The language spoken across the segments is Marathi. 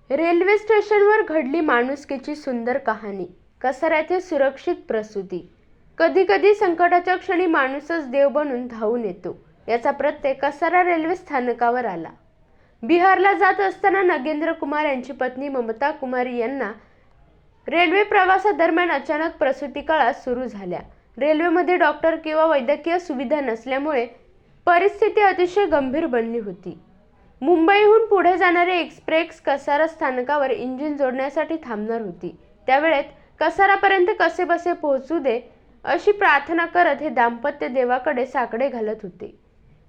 रेल्वे स्टेशनवर घडली माणुसकीची सुंदर कहाणी. कसारा येथे सुरक्षित प्रसूती. कधी कधी संकटाच्या क्षणी माणूसच देव बनून धावून येतो. याचा प्रत्यय कसारा रेल्वे स्थानकावर आला. बिहारला जात असताना नगेंद्र कुमार यांची पत्नी ममता कुमारी यांना रेल्वे प्रवासादरम्यान अचानक प्रसूती काळात सुरू झाल्या. रेल्वेमध्ये डॉक्टर किंवा वैद्यकीय सुविधा नसल्यामुळे परिस्थिती अतिशय गंभीर बनली होती. मुंबईहून पुढे जाणारी एक्सप्रेस कसारा स्थानकावर इंजिन जोडण्यासाठी थांबणार होती. त्यावेळेत कसारापर्यंत कसेबसे पोहोचू दे अशी प्रार्थना करत हे दाम्पत्य देवाकडे साकडे घालत होते.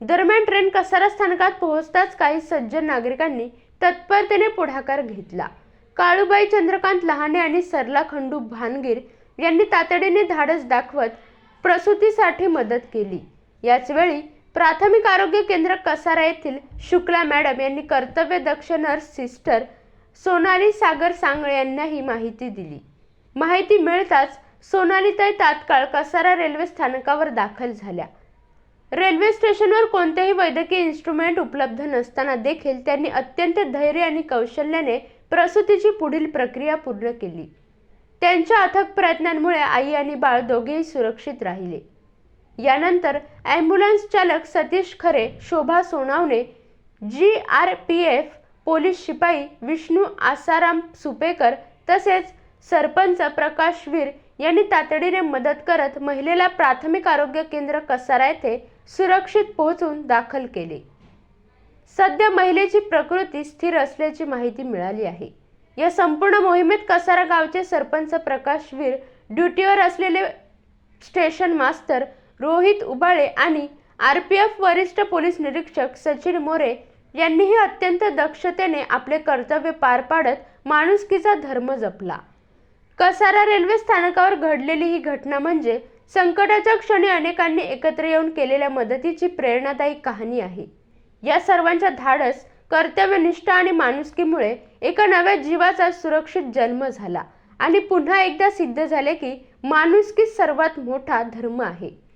दरम्यान ट्रेन कसारा स्थानकात पोहोचताच काही सज्जन नागरिकांनी तत्परतेने पुढाकार घेतला. काळूबाई चंद्रकांत लहाने आणि सरला खंडू भानगीर यांनी तातडीने धाडस दाखवत प्रसूतीसाठी मदत केली. याच वेळी प्राथमिक आरोग्य केंद्र कसारा येथील शुक्ला मॅडम यांनी कर्तव्यदक्ष नर्स सिस्टर सोनाली सागर सांगळे यांना ही माहिती दिली. माहिती मिळताच सोनालीताई तात्काळ कसारा रेल्वे स्थानकावर दाखल झाल्या. रेल्वे स्टेशनवर कोणतेही वैद्यकीय इन्स्ट्रुमेंट उपलब्ध नसताना देखील त्यांनी अत्यंत धैर्य आणि कौशल्याने प्रसूतीची पुढील प्रक्रिया पूर्ण केली. त्यांच्या अथक प्रयत्नांमुळे आई आणि बाळ दोघेही सुरक्षित राहिले. यानंतर ॲम्ब्युलन्स चालक सतीश खरे, शोभा सोनावणे, GRPF पोलीस शिपाई विष्णू आसाराम सुपेकर तसेच सरपंच प्रकाशवीर यांनी तातडीने मदत करत महिलेला प्राथमिक आरोग्य केंद्र कसारा येथे सुरक्षित पोहोचून दाखल केले. सध्या महिलेची प्रकृती स्थिर असल्याची माहिती मिळाली आहे. या संपूर्ण मोहिमेत कसारा गावचे सरपंच प्रकाशवीर, ड्युटीवर असलेले स्टेशन मास्तर रोहित उबाळे आणि RPF वरिष्ठ पोलीस निरीक्षक सचिन मोरे यांनीही अत्यंत दक्षतेने आपले कर्तव्य पार पाडत माणुसकीचा धर्म जपला. कसारा रेल्वे स्थानकावर घडलेली ही घटना म्हणजे संकटाच्या क्षणी अनेकांनी एकत्र येऊन केलेल्या मदतीची प्रेरणादायी कहाणी आहे. या सर्वांच्या धाडस, कर्तव्यनिष्ठा आणि माणुसकीमुळे एका नव्या जीवाचा सुरक्षित जन्म झाला आणि पुन्हा एकदा सिद्ध झाले की माणुसकी सर्वात मोठा धर्म आहे.